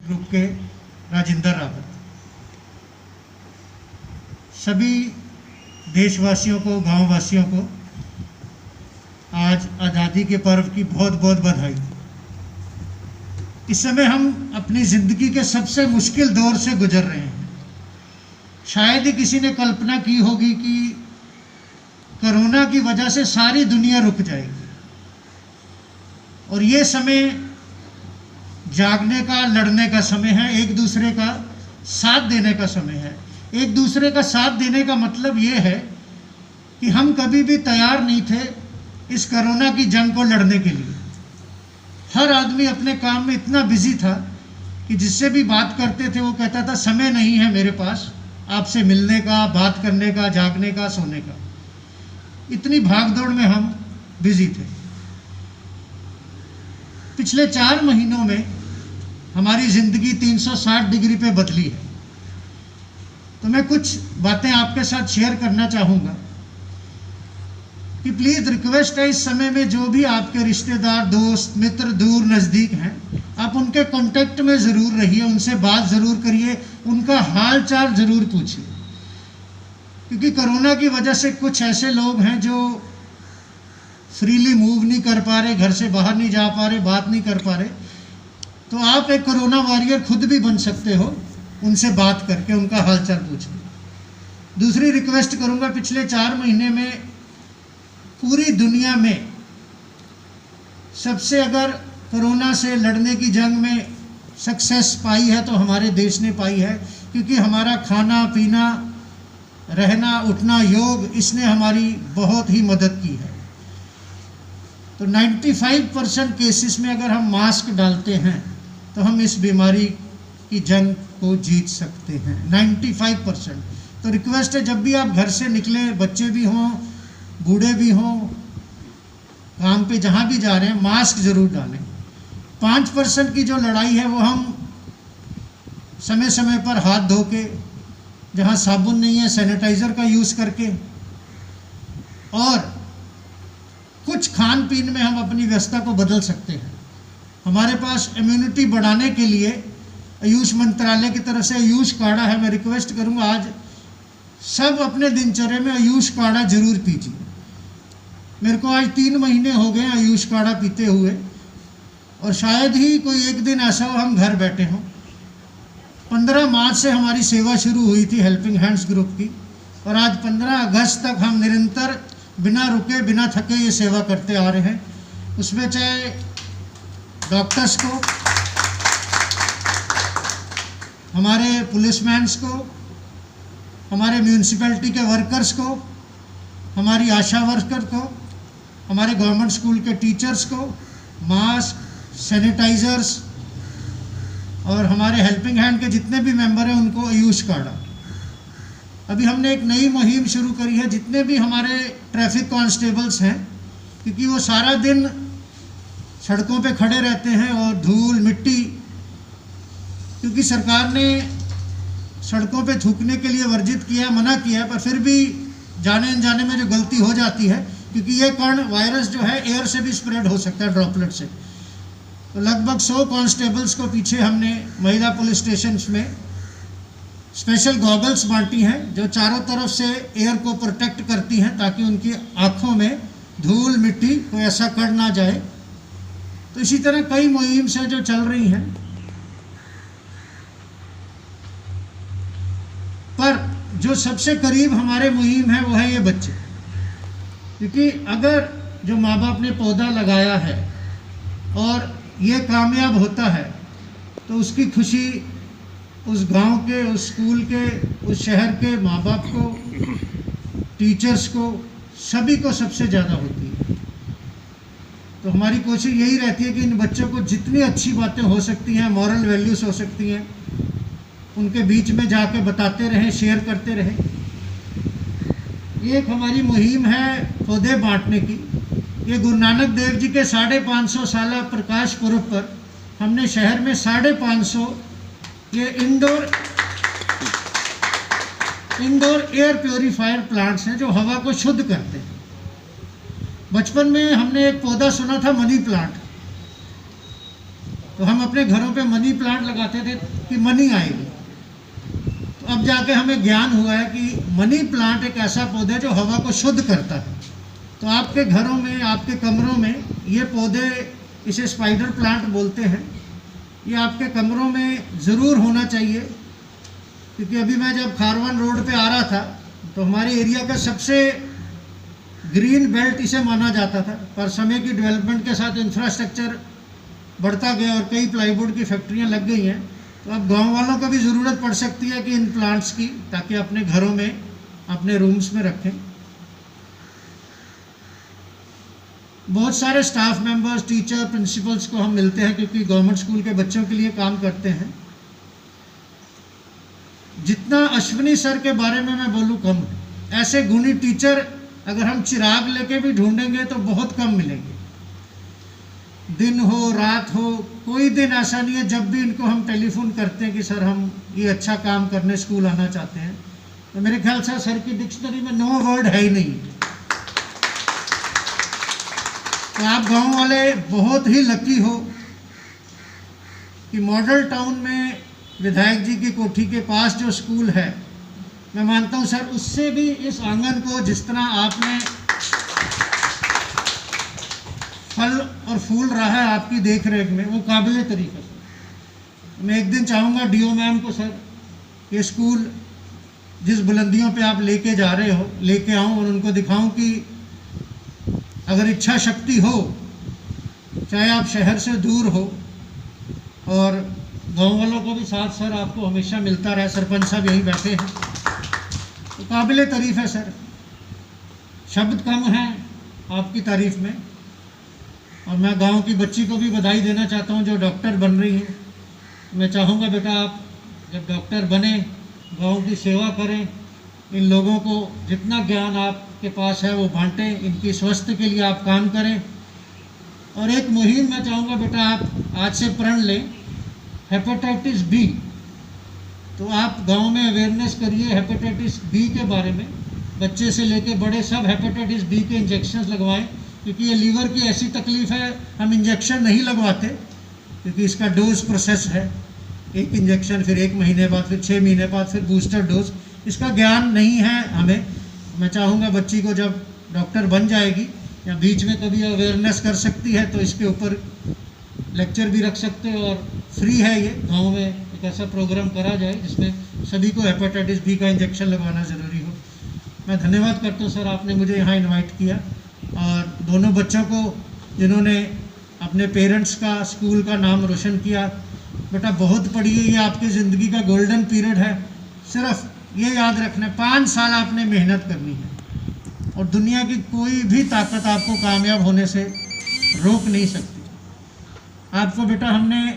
Group के राजेंद्र रावत। सभी देशवासियों को, गांववासियों को आज आज़ादी के पर्व की बहुत बहुत बधाई। इस समय हम अपनी ज़िंदगी के सबसे मुश्किल दौर से गुजर रहे हैं। शायद ही किसी ने कल्पना की होगी कि कोरोना की वजह से सारी दुनिया रुक जाएगी और ये समय जागने का, लड़ने का समय है, एक दूसरे का साथ देने का समय है। एक दूसरे का साथ देने का मतलब ये है कि हम कभी भी तैयार नहीं थे इस कोरोना की जंग को लड़ने के लिए। हर आदमी अपने काम में इतना बिजी था कि जिससे भी बात करते थे वो कहता था समय नहीं है मेरे पास आपसे मिलने का, बात करने का, जागने का, सोने का। इतनी भागदौड़ में हम बिजी थे। पिछले 4 महीनों में हमारी ज़िंदगी 360 डिग्री पे बदली है। तो मैं कुछ बातें आपके साथ शेयर करना चाहूँगा कि प्लीज़ रिक्वेस्ट है, इस समय में जो भी आपके रिश्तेदार, दोस्त, मित्र दूर नज़दीक हैं, आप उनके कांटेक्ट में ज़रूर रहिए, उनसे बात ज़रूर करिए, उनका हाल चाल ज़रूर पूछिए। क्योंकि कोरोना की वजह से कुछ ऐसे लोग हैं जो फ्रीली मूव नहीं कर पा रहे, घर से बाहर नहीं जा पा रहे, बात नहीं कर पा रहे। तो आप एक कोरोना वॉरियर खुद भी बन सकते हो, उनसे बात करके उनका हाल चाल पूछ के। दूसरी रिक्वेस्ट करूँगा, पिछले 4 महीने में पूरी दुनिया में सबसे अगर कोरोना से लड़ने की जंग में सक्सेस पाई है तो हमारे देश ने पाई है। क्योंकि हमारा खाना पीना, रहना उठना, योग, इसने हमारी बहुत ही मदद की है। तो 95% केसेस में अगर हम मास्क डालते हैं तो हम इस बीमारी की जंग को जीत सकते हैं, 95%। तो रिक्वेस्ट है, जब भी आप घर से निकले, बच्चे भी हों, बूढ़े भी हों, काम पे जहाँ भी जा रहे हैं, मास्क ज़रूर डालें। 5% की जो लड़ाई है वो हम समय समय पर हाथ धो के, जहाँ साबुन नहीं है सैनिटाइज़र का यूज़ करके, और कुछ खान पीन में हम अपनी व्यवस्था को बदल सकते हैं। हमारे पास इम्यूनिटी बढ़ाने के लिए आयुष मंत्रालय की तरफ से आयुष काढ़ा है। मैं रिक्वेस्ट करूँगा आज सब अपने दिनचर्या में आयुष काढ़ा जरूर पीजिए। मेरे को आज 3 महीने हो गए आयुष काढ़ा पीते हुए, और शायद ही कोई एक दिन ऐसा हो हम घर बैठे हों। 15 मार्च से हमारी सेवा शुरू हुई थी हेल्पिंग हैंड्स ग्रुप की, और आज 15 अगस्त तक हम निरंतर बिना रुके, बिना थके ये सेवा करते आ रहे हैं। उसमें चाहे डॉक्टर्स को, हमारे पुलिसमैन्स को, हमारे म्यूनसिपैलिटी के वर्कर्स को, हमारी आशा वर्कर को, हमारे गवर्नमेंट स्कूल के टीचर्स को, मास्क, सैनिटाइज़र्स, और हमारे हेल्पिंग हैंड के जितने भी मेंबर हैं उनको आयुष काढ़ा। अभी हमने एक नई मुहिम शुरू करी है, जितने भी हमारे ट्रैफिक कांस्टेबल्स हैं, क्योंकि वो सारा दिन सड़कों पे खड़े रहते हैं और धूल मिट्टी, क्योंकि सरकार ने सड़कों पे थूकने के लिए वर्जित किया, मना किया है, पर फिर भी जाने अनजाने में जो गलती हो जाती है, क्योंकि ये कण वायरस जो है एयर से भी स्प्रेड हो सकता है, ड्रॉपलेट से। तो लगभग 100 कांस्टेबल्स को पीछे हमने महिला पुलिस स्टेशन में स्पेशल गॉगल्स बांटी हैं, जो चारों तरफ से एयर को प्रोटेक्ट करती हैं, ताकि उनकी आँखों में धूल मिट्टी कोई ऐसा कण ना जाए। तो इसी तरह कई मुहिम से जो चल रही हैं, पर जो सबसे करीब हमारे मुहिम है वो है ये बच्चे। क्योंकि अगर जो माँ बाप ने पौधा लगाया है और ये कामयाब होता है तो उसकी खुशी उस गांव के, उस स्कूल के, उस शहर के माँ बाप को, टीचर्स को, सभी को सबसे ज़्यादा होती है। तो हमारी कोशिश यही रहती है कि इन बच्चों को जितनी अच्छी बातें हो सकती हैं, मॉरल वैल्यूज़ हो सकती हैं, उनके बीच में जाके बताते रहें, शेयर करते रहें। ये एक हमारी मुहिम है पौधे बांटने की। ये गुरु नानक देव जी के 550 साला प्रकाश पुरब पर हमने शहर में 550 ये इंडोर एयर प्योरीफायर प्लांट्स हैं जो हवा को शुद्ध करते हैं। बचपन में हमने एक पौधा सुना था मनी प्लांट, तो हम अपने घरों पे मनी प्लांट लगाते थे कि मनी आएगी। तो अब जाके हमें ज्ञान हुआ है कि मनी प्लांट एक ऐसा पौधा है जो हवा को शुद्ध करता है। तो आपके घरों में, आपके कमरों में ये पौधे, इसे स्पाइडर प्लांट बोलते हैं, ये आपके कमरों में ज़रूर होना चाहिए। क्योंकि अभी मैं जब खारवन रोड पे आ रहा था तो हमारे एरिया का सबसे ग्रीन बेल्ट इसे माना जाता था, पर समय की डेवलपमेंट के साथ इंफ्रास्ट्रक्चर बढ़ता गया और कई प्लाईवुड की फैक्ट्रियां लग गई हैं। तो अब गांव वालों को भी ज़रूरत पड़ सकती है कि इन प्लांट्स की, ताकि अपने घरों में, अपने रूम्स में रखें। बहुत सारे स्टाफ मेंबर्स, टीचर, प्रिंसिपल्स को हम मिलते हैं क्योंकि गवर्नमेंट स्कूल के बच्चों के लिए काम करते हैं। जितना अश्विनी सर के बारे में मैं बोलूँ कम है। ऐसे गुणी टीचर अगर हम चिराग लेके भी ढूंढेंगे तो बहुत कम मिलेंगे। दिन हो, रात हो, कोई दिन ऐसा नहीं है जब भी इनको हम टेलीफोन करते हैं कि सर हम ये अच्छा काम करने स्कूल आना चाहते हैं, तो मेरे ख्याल से सर की डिक्शनरी में नो वर्ड है ही नहीं। तो आप गांव वाले बहुत ही लकी हो कि मॉडल टाउन में विधायक जी की कोठी के पास जो स्कूल है, मैं मानता हूं सर उससे भी इस आंगन को जिस तरह आपने फल और फूल रहा है आपकी देख रेख में, वो काबिले तरीके से। मैं एक दिन चाहूँगा डीओ मैम को सर ये स्कूल जिस बुलंदियों पे आप लेके जा रहे हो लेके आऊँ और उनको दिखाऊं कि अगर इच्छा शक्ति हो, चाहे आप शहर से दूर हो, और गांव वालों को भी साथ सर आपको हमेशा मिलता रहे। सरपंच साहब यहीं बैठे हैं, तो काबिले तारीफ़ है सर, शब्द कम हैं आपकी तारीफ़ में। और मैं गांव की बच्ची को भी बधाई देना चाहता हूं जो डॉक्टर बन रही है। मैं चाहूँगा बेटा आप जब डॉक्टर बने, गांव की सेवा करें, इन लोगों को जितना ज्ञान आपके पास है वो बांटें, इनकी स्वास्थ्य के लिए आप काम करें। और एक मुहिम मैं चाहूँगा बेटा आप आज से प्रण लें, हेपेटाइटिस बी। तो आप गांव में अवेयरनेस करिए हेपेटाइटिस बी के बारे में, बच्चे से लेके बड़े सब हेपेटाइटिस बी के इंजेक्शन लगवाएं। क्योंकि ये लीवर की ऐसी तकलीफ़ है, हम इंजेक्शन नहीं लगवाते क्योंकि इसका डोज प्रोसेस है, एक इंजेक्शन, फिर 1 महीने बाद, फिर 6 महीने बाद, फिर बूस्टर डोज। इसका ज्ञान नहीं है हमें। मैं चाहूँगा बच्ची को जब डॉक्टर बन जाएगी या बीच में कभी अवेयरनेस कर सकती है तो इसके ऊपर लेक्चर भी रख सकते हो, और फ्री है ये। गांव में एक ऐसा प्रोग्राम करा जाए जिसमें सभी को हेपेटाइटिस बी का इंजेक्शन लगवाना ज़रूरी हो। मैं धन्यवाद करता हूँ सर, आपने मुझे यहाँ इनवाइट किया, और दोनों बच्चों को जिन्होंने अपने पेरेंट्स का, स्कूल का नाम रोशन किया। बेटा बहुत पढ़िए, ये आपकी ज़िंदगी का गोल्डन पीरियड है। सिर्फ ये याद रखना, 5 साल आपने मेहनत करनी है और दुनिया की कोई भी ताकत आपको कामयाब होने से रोक नहीं सकती। आपको बेटा हमने